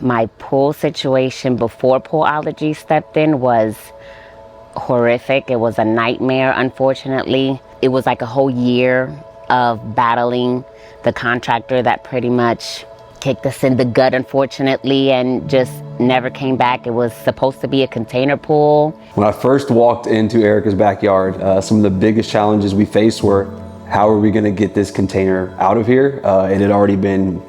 My pool situation before POOL-ology stepped in was horrific. It was a nightmare, unfortunately. It was like a whole year of battling the contractor that pretty much kicked us in the gut, unfortunately, and just never came back. It was supposed to be a container pool. When I first walked into Erica's backyard, some of the biggest challenges we faced were, how are we going to get this container out of here? It had already been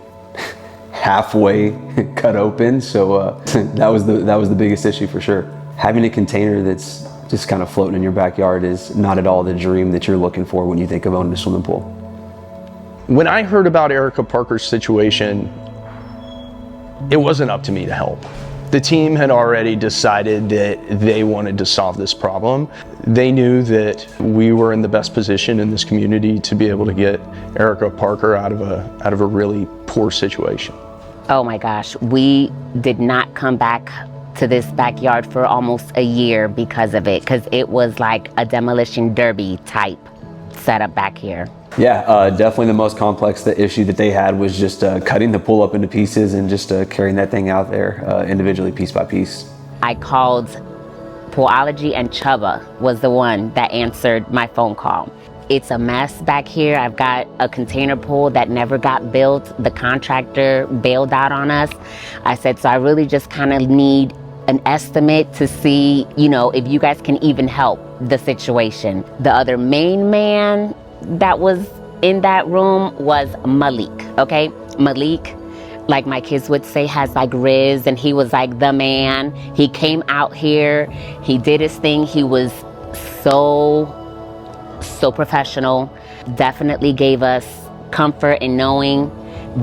halfway cut open, so that was the biggest issue for sure. Having a container that's just kind of floating in your backyard is not at all the dream that you're looking for when you think of owning a swimming pool. When I heard about Erica Parker's situation, it wasn't up to me to help. The team had already decided that they wanted to solve this problem. They knew that we were in the best position in this community to be able to get Erica Parker out of a really poor situation. Oh my gosh, we did not come back to this backyard for almost a year because of it, because it was like a demolition derby type setup back here. Yeah, definitely the most complex issue that they had was just cutting the pool up into pieces and just carrying that thing out there individually, piece by piece. I called POOL-ology, and Chubba was the one that answered my phone call. It's a mess back here. I've got a container pool that never got built. The contractor bailed out on us. I said, so I really just kind of need an estimate to see, if you guys can even help the situation. The other main man that was in that room was Malik, okay? Malik, like my kids would say, has like Riz, and he was like the man. He came out here, he did his thing. He was so professional. Definitely gave us comfort in knowing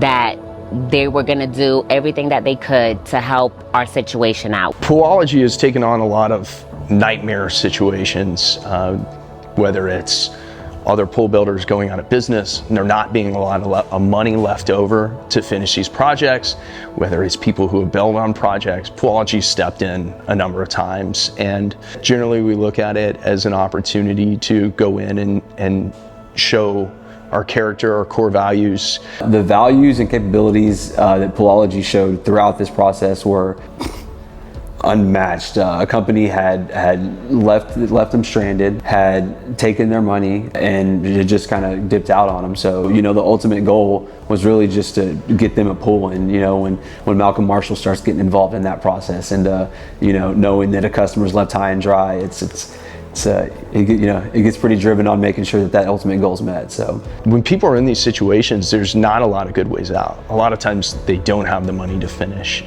that they were gonna do everything that they could to help our situation out. POOL-ology has taken on a lot of nightmare situations, whether it's other pool builders going out of business and there not being a lot of money left over to finish these projects, whether it's people who have bailed on projects. POOL-ology stepped in a number of times, and generally we look at it as an opportunity to go in and show our character, our core values. The values and capabilities that POOL-ology showed throughout this process were unmatched. A company had left them stranded, had taken their money, and it just kind of dipped out on them. So, the ultimate goal was really just to get them a pool. And, when Malcolm Marshall starts getting involved in that process, and, knowing that a customer's left high and dry, it gets pretty driven on making sure that ultimate goal is met. So when people are in these situations, there's not a lot of good ways out. A lot of times they don't have the money to finish.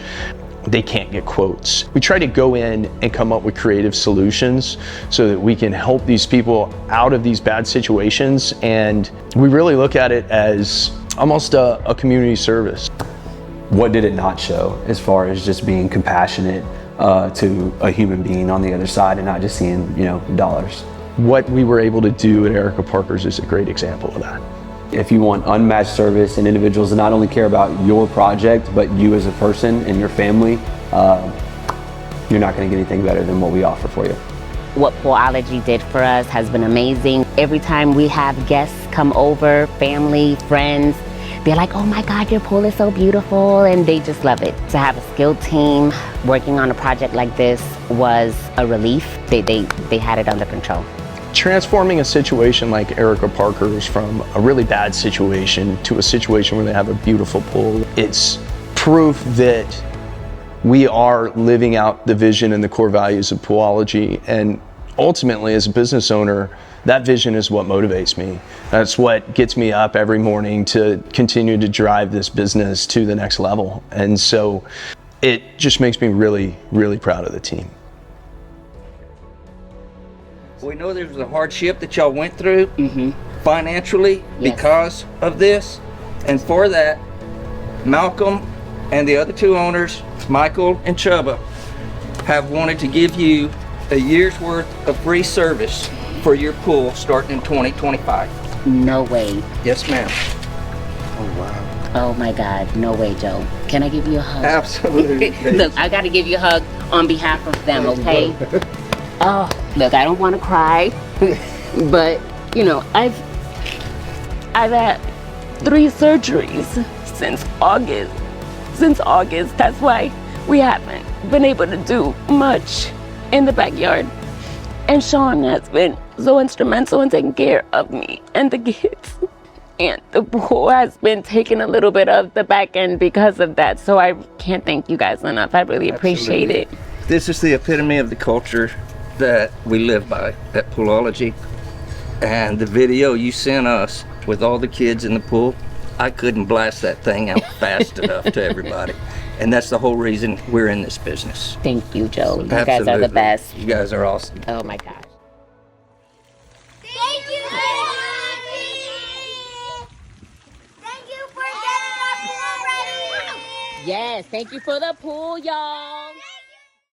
They can't get quotes. We try to go in and come up with creative solutions so that we can help these people out of these bad situations, and we really look at it as almost a community service. What did it not show as far as just being compassionate to a human being on the other side and not just seeing, dollars? What we were able to do at Erica Parker's is a great example of that. If you want unmatched service and individuals that not only care about your project, but you as a person and your family, you're not going to get anything better than what we offer for you. What POOL-ology did for us has been amazing. Every time we have guests come over, family, friends, they're like, oh my God, your pool is so beautiful, and they just love it. To have a skilled team working on a project like this was a relief. They had it under control. Transforming a situation like Erica Parker's from a really bad situation to a situation where they have a beautiful pool, it's proof that we are living out the vision and the core values of POOL-ology. And ultimately, as a business owner, that vision is what motivates me. That's what gets me up every morning to continue to drive this business to the next level. And so it just makes me really, really proud of the team. We know there was a hardship that y'all went through financially because of this. And for that, Malcolm and the other two owners, Michael and Chubba, have wanted to give you a year's worth of free service for your pool starting in 2025. No way. Yes, ma'am. Oh, wow. Oh my God, no way, Joe. Can I give you a hug? Absolutely. Look, I gotta give you a hug on behalf of them, okay? Oh, look, I don't want to cry, but I've had 3 surgeries since August. since August. That's why we haven't been able to do much in the backyard. And Sean has been so instrumental in taking care of me and the kids. And the pool has been taking a little bit of the back end because of that. So I can't thank you guys enough. I really appreciate it. This is the epitome of the culture that we live by at POOL-ology. And the video you sent us with all the kids in the pool, I couldn't blast that thing out fast enough to everybody. And that's the whole reason we're in this business. Thank you, Joe. You Absolutely. guys are the best. You guys are awesome. Oh my gosh. Thank you, Daddy. Thank you for getting our pool ready. Yes, thank you for the pool, y'all.